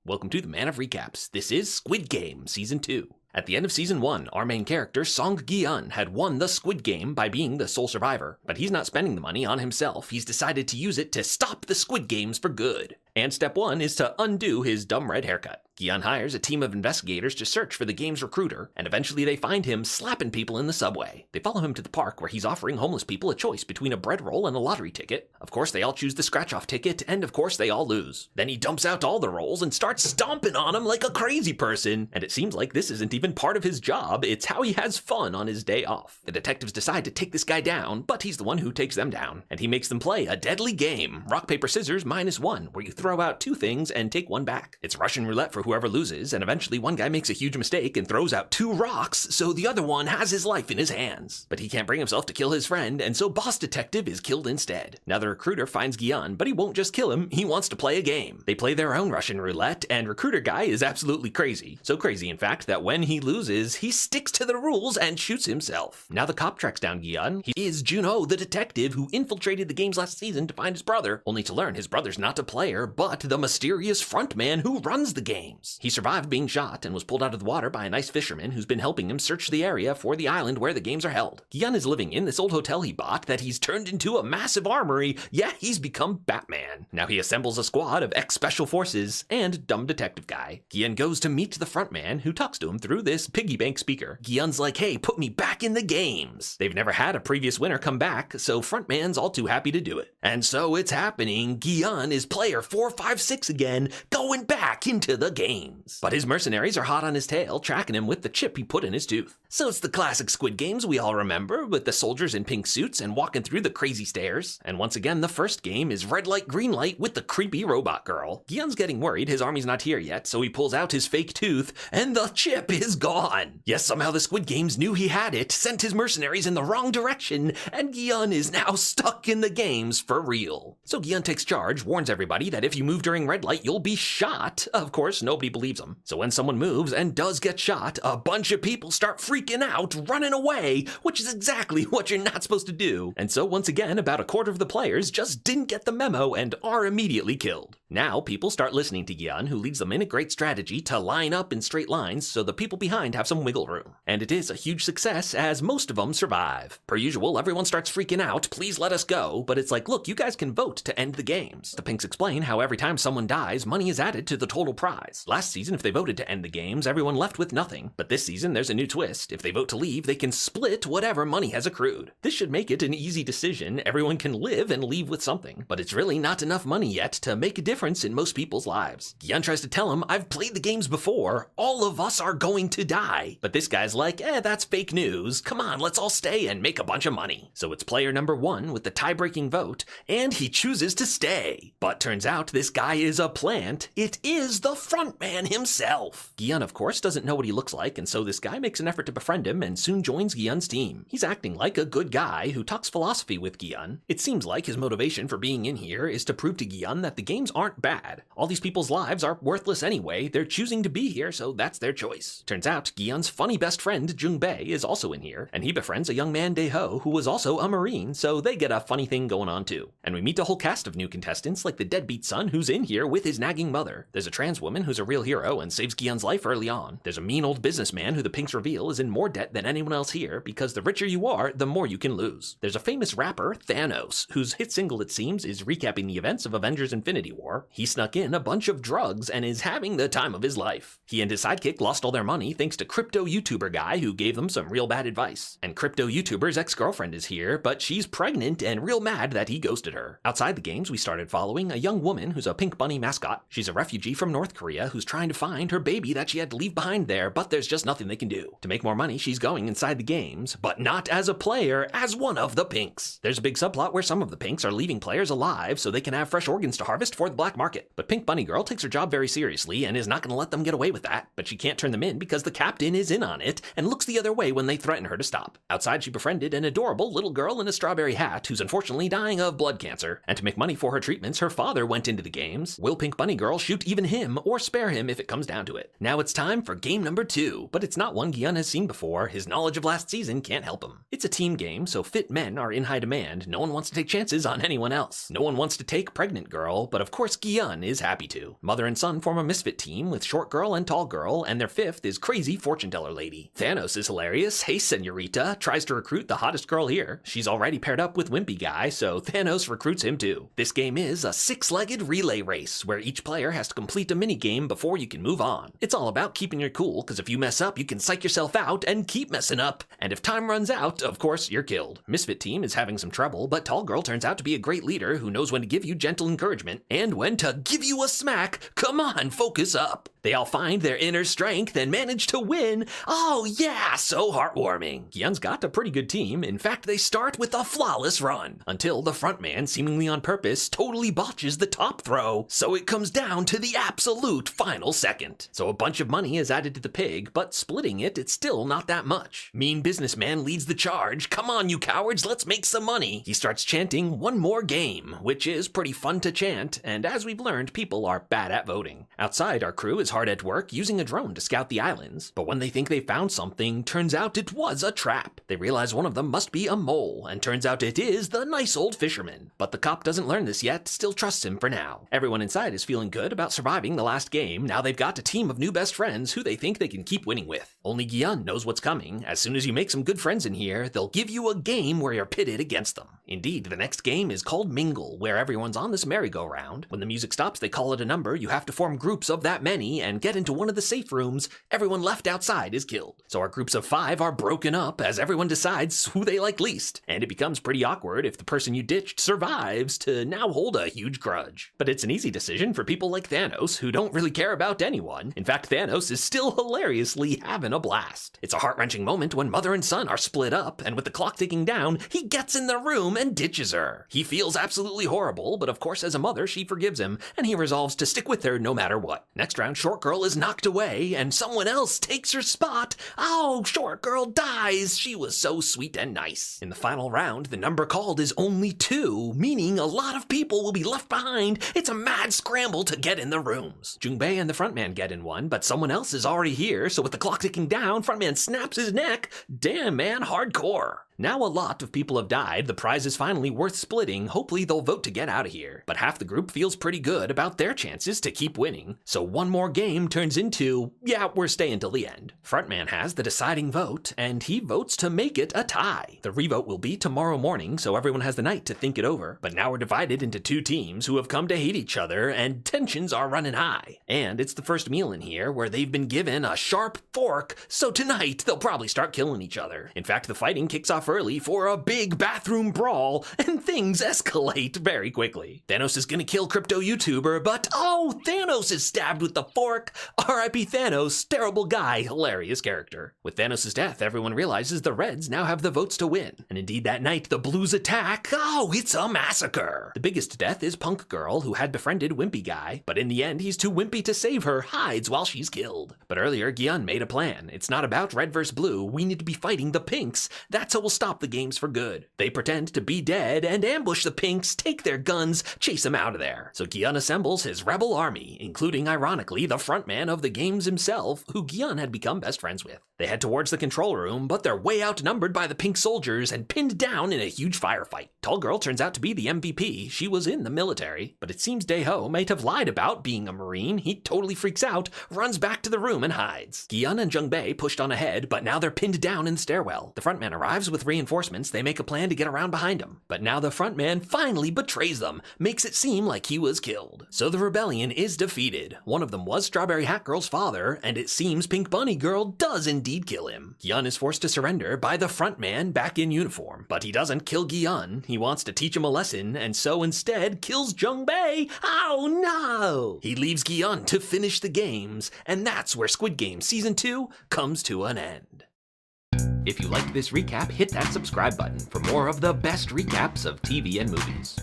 Welcome to the Man of Recaps. This is Squid Game Season 2. At the end of Season 1, our main character, Gi-hun, had won the Squid Game by being the sole survivor. But he's not spending the money on himself, he's decided to use it to stop the Squid Games for good. And step 1 is to undo his dumb red haircut. Gi-hun hires a team of investigators to search for the game's recruiter, and eventually they find him slapping people in the subway. They follow him to the park where he's offering homeless people a choice between a bread roll and a lottery ticket. Of course, they all choose the scratch-off ticket, and of course, they all lose. Then he dumps out all the rolls and starts stomping on them like a crazy person. And it seems like this isn't even part of his job, it's how he has fun on his day off. The detectives decide to take this guy down, but he's the one who takes them down. And he makes them play a deadly game, rock, paper, scissors -1, where you throw out 2 things and take 1 back. It's Russian roulette for whoever loses, and eventually one guy makes a huge mistake and throws out 2 rocks, so the other one has his life in his hands. But he can't bring himself to kill his friend, and so Boss Detective is killed instead. Now the recruiter finds Gi-hun, but he won't just kill him, he wants to play a game. They play their own Russian roulette, and recruiter guy is absolutely crazy. So crazy, in fact, that when he loses, he sticks to the rules and shoots himself. Now the cop tracks down Gi-hun. He is Gi-hun, the detective who infiltrated the games last season to find his brother, only to learn his brother's not a player, but the mysterious frontman who runs the games. He survived being shot and was pulled out of the water by a nice fisherman who's been helping him search the area for the island where the games are held. Gi-hun is living in this old hotel he bought that he's turned into a massive armory. Yeah, he's become Batman. Now he assembles a squad of ex-special forces and dumb detective guy. Gi-hun goes to meet the frontman who talks to him through this piggy bank speaker. Gi-hun's like, hey, put me back in the games. They've never had a previous winner come back, so frontman's all too happy to do it. And so it's happening. Gi-hun is player 456 again, going back into the games. But his mercenaries are hot on his tail, tracking him with the chip he put in his tooth. So it's the classic Squid Games we all remember, with the soldiers in pink suits and walking through the crazy stairs. And once again, the first game is red light, green light with the creepy robot girl. Gi-hun's getting worried his army's not here yet, so he pulls out his fake tooth, and the chip is gone. Yes, somehow the Squid Games knew he had it, sent his mercenaries in the wrong direction, and Gi-hun is now stuck in the games for real. So Gi-hun takes charge, warns everybody that if you move during red light, you'll be shot. Of course, nobody believes him. So when someone moves and does get shot, a bunch of people start freaking out, running away, which is exactly what you're not supposed to do. And so once again, about a quarter of the players just didn't get the memo and are immediately killed. Now people start listening to Gi-hun, who leads them in a great strategy to line up in straight lines so the people behind have some wiggle room. And it is a huge success as most of them survive. Per usual, everyone starts freaking out, please let us go, but it's like, look, you guys can vote to end the games. The Pinks explain how every time someone dies, money is added to the total prize. Last season, if they voted to end the games, everyone left with nothing. But this season, there's a new twist. If they vote to leave, they can split whatever money has accrued. This should make it an easy decision. Everyone can live and leave with something. But it's really not enough money yet to make a difference in most people's lives. Gi-hun tries to tell him, I've played the games before. All of us are going to die. But this guy's like, that's fake news. Come on, let's all stay and make a bunch of money. So it's player number 1 with the tie-breaking vote, and he chooses to stay. But turns out this guy is a plant. It is the frontman himself. Gi-hun, of course, doesn't know what he looks like, and so this guy makes an effort to befriend him and soon joins Gi-hun's team. He's acting like a good guy who talks philosophy with Gi-hun. It seems like his motivation for being in here is to prove to Gi-hun that the games aren't bad. All these people's lives are worthless anyway. They're choosing to be here, so that's their choice. Turns out Gi-hun's funny best friend, Jung-bae, is also in here, and he befriends a young man, Dae-ho, who was also a Marine, so they get a funny thing going on too. And we meet a whole cast of new contestants, like the deadbeat son who's in here with his nagging mother. There's a trans woman who's a real hero and saves Gi-hun's life early on. There's a mean old businessman who the Pinks reveal is in more debt than anyone else here, because the richer you are, the more you can lose. There's a famous rapper, Thanos, whose hit single, it seems, is recapping the events of Avengers Infinity War. He snuck in a bunch of drugs and is having the time of his life. He and his sidekick lost all their money thanks to crypto YouTuber guy who gave them some real bad advice. And crypto YouTuber's ex-girlfriend is here, but she's pregnant and real mad that he ghosted her. Outside the games, we started following a young woman who's a pink bunny mascot. She's a refugee from North Korea who's trying to find her baby that she had to leave behind there, but there's just nothing they can do. To make more money, she's going inside the games, but not as a player, as one of the Pinks. There's a big subplot where some of the Pinks are leaving players alive so they can have fresh organs to harvest for the black market. But Pink Bunny Girl takes her job very seriously and is not going to let them get away with that, but she can't turn them in because the captain is in on it and looks the other way when they threaten her to stop. Outside, she befriended an adorable little girl in a strawberry hat who's unfortunately dying of blood cancer, and to make money for her treatments, her father went into into the games? Will Pink Bunny Girl shoot even him or spare him if it comes down to it? Now it's time for game number 2, but it's not one Gi-hun has seen before. His knowledge of last season can't help him. It's a team game, so fit men are in high demand. No one wants to take chances on anyone else. No one wants to take pregnant girl, but of course Gi-hun is happy to. Mother and son form a misfit team with short girl and tall girl, and their fifth is crazy fortune teller lady. Thanos is hilarious. Hey senorita, tries to recruit the hottest girl here. She's already paired up with Wimpy Guy, so Thanos recruits him too. This game is a 6-legged relay race, where each player has to complete a minigame before you can move on. It's all about keeping your cool, because if you mess up, you can psych yourself out and keep messing up. And if time runs out, of course, you're killed. Misfit team is having some trouble, but Tall Girl turns out to be a great leader who knows when to give you gentle encouragement and when to give you a smack. Come on, focus up. They all find their inner strength and manage to win. Oh yeah, so heartwarming. Gi-hun's got a pretty good team. In fact, they start with a flawless run until the front man, seemingly on purpose, totally botches the top throw. So it comes down to the absolute final second. So a bunch of money is added to the pig, but splitting it, it's still not that much. Mean businessman leads the charge. Come on, you cowards, let's make some money. He starts chanting one more game, which is pretty fun to chant, and as we've learned, people are bad at voting. Outside, our crew is hard at work using a drone to scout the islands, but when they think they found something, turns out it was a trap. They realize one of them must be a mole, and turns out it is the nice old fisherman. But the cop doesn't learn this yet, still trusts him for now. Everyone inside is feeling good about surviving the last game. Now they've got a team of new best friends who they think they can keep winning with. Only Gi-hun knows what's coming. As soon as you make some good friends in here, they'll give you a game where you're pitted against them. Indeed, the next game is called Mingle, where everyone's on this merry-go-round. When the music stops, they call it a number. You have to form groups of that many and get into one of the safe rooms. Everyone left outside is killed. So our groups of 5 are broken up as everyone decides who they like least. And it becomes pretty awkward if the person you ditched survives to now hold a huge grudge. But it's an easy decision for people like Thanos, who don't really care about anyone. In fact, Thanos is still hilariously having a blast. It's a heart-wrenching moment when mother and son are split up, and with the clock ticking down, he gets in the room and ditches her. He feels absolutely horrible, but of course as a mother, she forgives him, and he resolves to stick with her no matter what. Next round, Short Girl is knocked away, and someone else takes her spot. Oh, Short Girl dies. She was so sweet and nice. In the final round, the number called is only 2, meaning a lot of people will be left behind. It's a mad scramble to get in the rooms. Jungbei and the frontman get in one, but someone else is already here, so with the clock ticking down, frontman snaps his neck. Damn, man, hardcore. Now a lot of people have died, the prize is finally worth splitting, hopefully they'll vote to get out of here. But half the group feels pretty good about their chances to keep winning, so one more game turns into, yeah, we're staying till the end. Frontman has the deciding vote, and he votes to make it a tie. The revote will be tomorrow morning, so everyone has the night to think it over, but now we're divided into 2 teams who have come to hate each other, and tensions are running high. And it's the first meal in here where they've been given a sharp fork, so tonight they'll probably start killing each other. In fact, the fighting kicks off early for a big bathroom brawl, and things escalate very quickly. Thanos is gonna kill crypto YouTuber, but oh, Thanos is stabbed with the fork. R.I.P. Thanos, terrible guy, hilarious character. With Thanos' death, everyone realizes the Reds now have the votes to win. And indeed that night, the Blues attack. Oh, it's a massacre. The biggest death is Punk Girl, who had befriended Wimpy Guy, but in the end, he's too wimpy to save her, hides while she's killed. But earlier, Gi-hun made a plan. It's not about red versus blue, we need to be fighting the pinks. That's how we'll stop the games for good. They pretend to be dead and ambush the pinks, take their guns, chase them out of there. So Gi-hun assembles his rebel army, including, ironically, the frontman of the games himself, who Gi-hun had become best friends with. They head towards the control room, but they're way outnumbered by the pink soldiers and pinned down in a huge firefight. Tall Girl turns out to be the MVP. She was in the military, but it seems Dae-ho might have lied about being a Marine. He totally freaks out, runs back to the room and hides. Gi-hun and Jungbei pushed on ahead, but now they're pinned down in the stairwell. The frontman arrives with reinforcements. They make a plan to get around behind him, but now the frontman finally betrays them, makes it seem like he was killed. So the rebellion is defeated. One of them was Strawberry Hat Girl's father, and it seems Pink Bunny Girl does indeed kill him. Gi-hun is forced to surrender by the frontman back in uniform, but he doesn't kill Gi-hun. He wants to teach him a lesson, and so instead kills Jungbei. Oh no! He leaves Gi-hun to finish the games, and that's where Squid Game Season 2 comes to an end. If you liked this recap, hit that subscribe button for more of the best recaps of TV and movies.